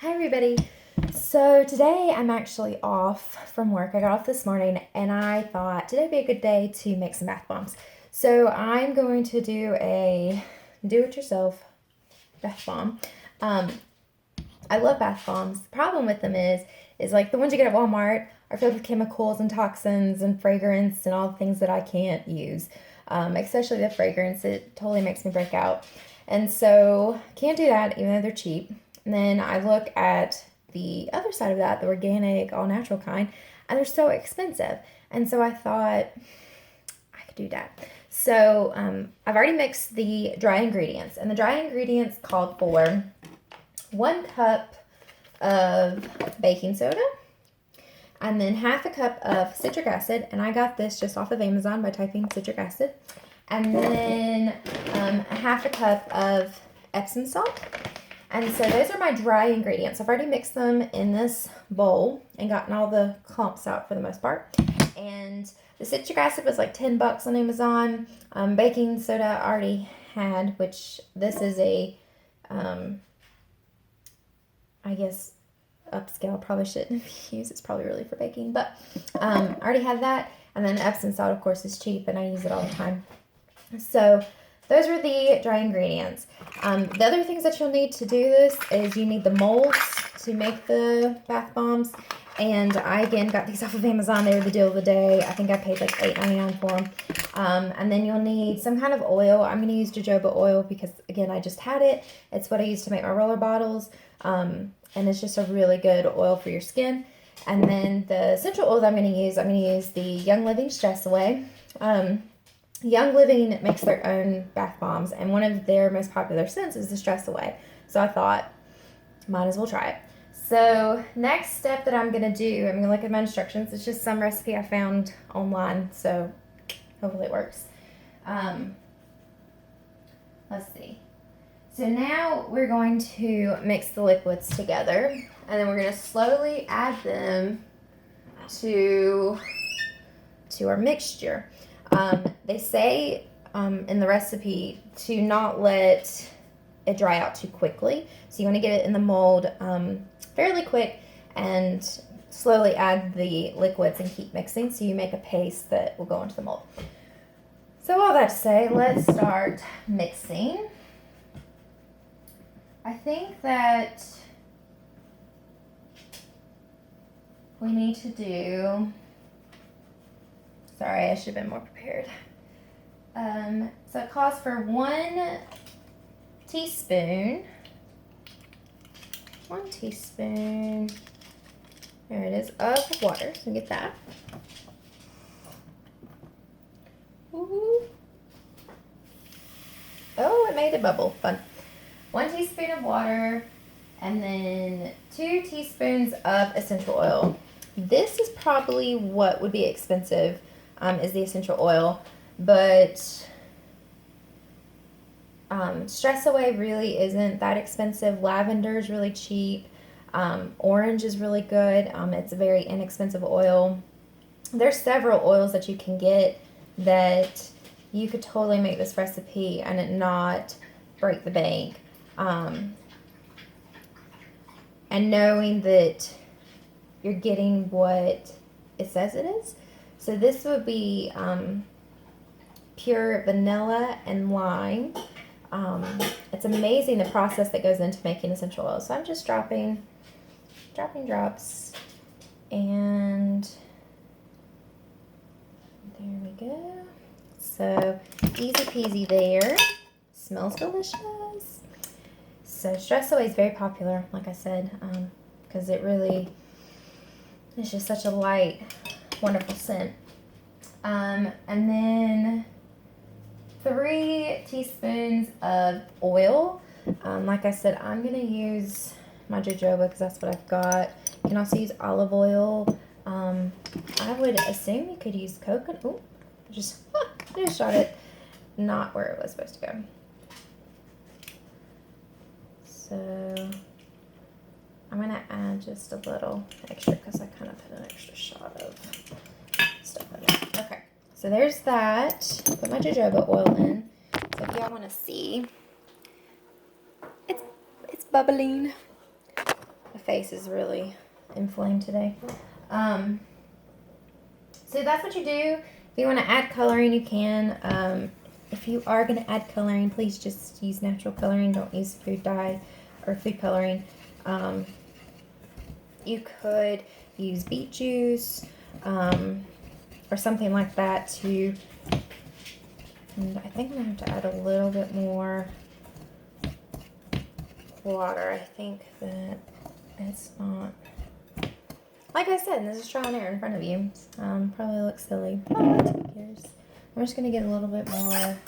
Hi everybody. So today I'm actually off from work. I got off this morning and I thought today would be a good day to make some bath bombs. So I'm going to do a do-it-yourself bath bomb. I love bath bombs. The problem with them is like the ones you get at Walmart are filled with chemicals and toxins and fragrance and all the things that I can't use. Especially the fragrance, it totally makes me break out. And so can't do that even though they're cheap. And then I look at the other side of that, the organic, all natural kind, and they're so expensive. And so I thought I could do that. So I've already mixed the dry ingredients, and the dry ingredients called for 1 cup of baking soda, and then half a cup of citric acid, and I got this just off of Amazon by typing citric acid, and then half a cup of Epsom salt. And so those are my dry ingredients. I've already mixed them in this bowl and gotten all the clumps out for the most part. And the citric acid was like $10 on Amazon. Baking soda I already had, which this is a, I guess, upscale. Probably shouldn't use. It's probably really for baking. But I already had that. And then Epsom salt, of course, is cheap and I use it all the time. So those are the dry ingredients. The other things that you'll need to do this is you need the molds to make the bath bombs. And I, again, got these off of Amazon. They were the deal of the day. I think I paid like $8.99 for them. And then you'll need some kind of oil. I'm going to use jojoba oil because, again, I just had it. It's what I use to make my roller bottles. And it's just a really good oil for your skin. And then the essential oil that I'm going to use the Young Living Stress Away. Young Living makes their own bath bombs, and one of their most popular scents is the Stress Away. So I thought, might as well try it. So next step that I'm going to do, I'm going to look at my instructions. It's just some recipe I found online, so hopefully it works. Let's see. So now we're going to mix the liquids together, and then we're going to slowly add them to our mixture. They say in the recipe to not let it dry out too quickly. So you want to get it in the mold fairly quick and slowly add the liquids and keep mixing so you make a paste that will go into the mold. So all that to say, let's start mixing. I think that we need to do... Sorry, I should have been more prepared. So it calls for 1 teaspoon. 1 teaspoon. There it is, of water. So get that. Ooh. Oh, it made a bubble. Fun. 1 teaspoon of water, and then 2 teaspoons of essential oil. This is probably what would be expensive. Is the essential oil, but Stress Away really isn't that expensive. Lavender is really cheap. Orange is really good. It's a very inexpensive oil. There's several oils that you can get that you could totally make this recipe and it not break the bank. And knowing that you're getting what it says it is. So this would be pure vanilla and lime. It's amazing the process that goes into making essential oils. So I'm just dropping drops, and there we go. So easy peasy there. Smells delicious. So Stress Away is very popular, like I said, because it really is just such a light, wonderful scent. And then 3 teaspoons of oil. Like I said, I'm going to use my jojoba because that's what I've got. You can also use olive oil. I would assume you could use coconut. Oh, just shot it not where it was supposed to go. So I'm going to add just a little extra because I kind of put an extra shot of stuff in there. Okay, so there's that. Put my jojoba oil in. So if y'all want to see, it's bubbling. face is really inflamed today. So that's what you do. If you want to add coloring, you can. If you are going to add coloring, please just use natural coloring. Don't use food dye or food coloring. You could use beet juice or something like that to, and I think I'm going to have to add a little bit more water. I think that it's not, like I said, this is trial and error in front of you. Probably looks silly, but who cares? I'm just going to get a little bit more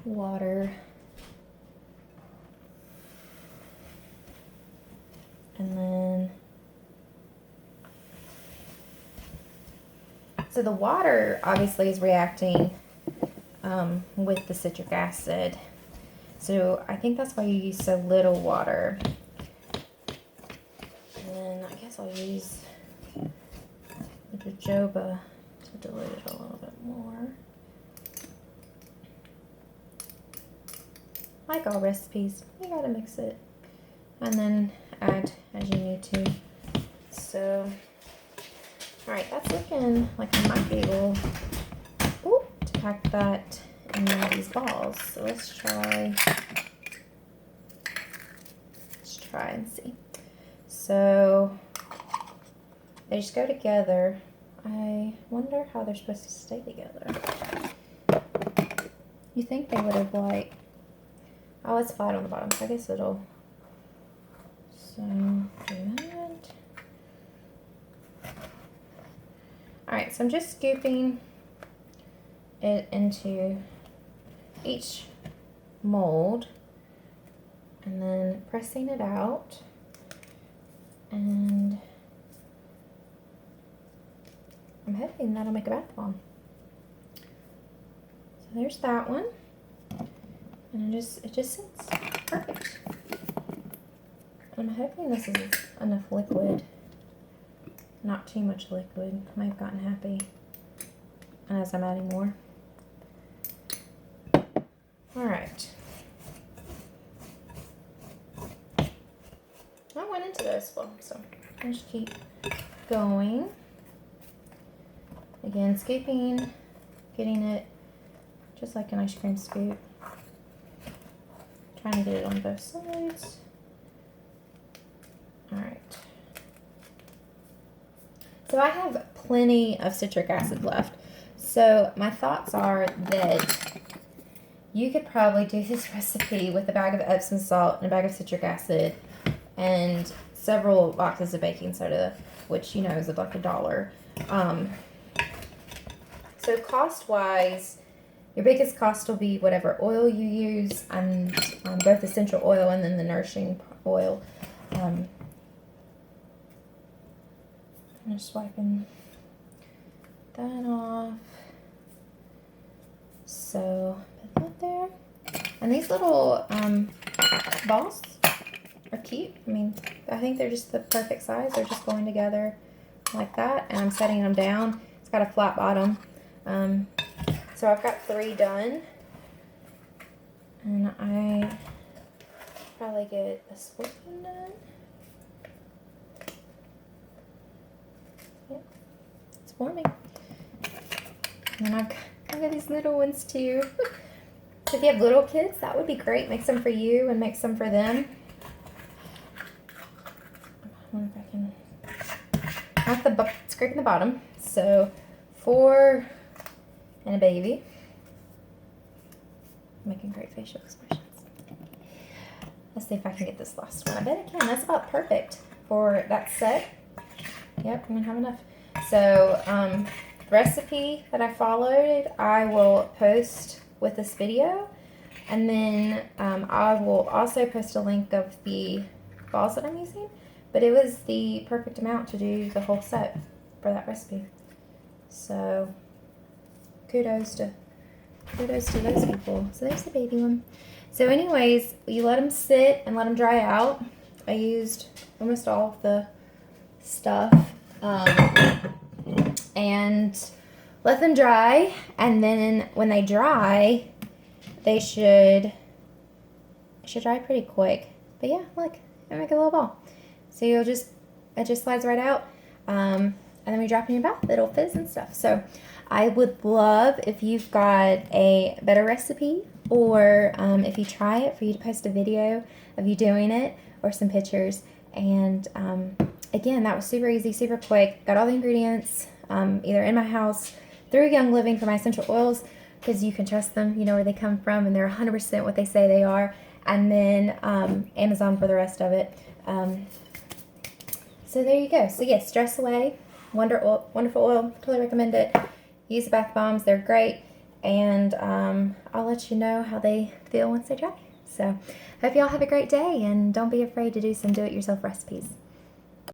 water. And then, so the water obviously is reacting with the citric acid. So I think that's why you use so little water. And then I guess I'll use the jojoba to dilute it a little bit more. Like all recipes, you gotta mix it. And then add as you need to. So, alright, that's looking like I might be able to pack that in one of these balls. So let's try and see. So they just go together. I wonder how they're supposed to stay together. You think they would have like, oh, it's flat on the bottom, so I guess it'll, so do that. Alright, so I'm just scooping it into each mold and then pressing it out, and I'm hoping that'll make a bath bomb. So there's that one, and it just sits perfect. I'm hoping this is enough liquid, not too much liquid. I might have gotten happy as I'm adding more. Alright. I went into this one, so I'll just keep going. Again, scooping, getting it just like an ice cream scoop. Trying to get it on both sides. Alright. So I have plenty of citric acid left. So my thoughts are that you could probably do this recipe with a bag of Epsom salt and a bag of citric acid and several boxes of baking soda, which you know is like $1. So cost-wise, your biggest cost will be whatever oil you use, and both essential oil and then the nourishing oil. I'm just wiping that off. So put that there. And these little balls are cute. I mean, I think they're just the perfect size. They're just going together like that. And I'm setting them down. It's got a flat bottom. So I've got 3 done. And I probably get this one done. Yep, it's forming. And then I've got these little ones too. So if you have little kids, that would be great. Make some for you and make some for them. I wonder if I can. Not the scraping the bottom. So 4 and a baby. I'm making great facial expressions. Let's see if I can get this last one. I bet I can. That's about perfect for that set. Yep, I'm gonna have enough. So recipe that I followed, I will post with this video, and then I will also post a link of the balls that I'm using, but it was the perfect amount to do the whole set for that recipe. So kudos to those people. So there's the baby one. So anyways, you let them sit and let them dry out. I used almost all of the stuff and let them dry, and then when they dry, they should dry pretty quick. But yeah, look, I make a little ball. So it just slides right out. And then when you drop it in your bath, it'll fizz and stuff. So I would love if you've got a better recipe, or if you try it, for you to post a video of you doing it or some pictures. And again, that was super easy, super quick. Got all the ingredients either in my house through Young Living for my essential oils, because you can trust them, you know where they come from, and they're 100% what they say they are. And then Amazon for the rest of it. So there you go. So yes, Stress Away, wonderful oil. Totally recommend it. Use the bath bombs. They're great. And I'll let you know how they feel once they dry. So hope y'all have a great day, and don't be afraid to do some do-it-yourself recipes.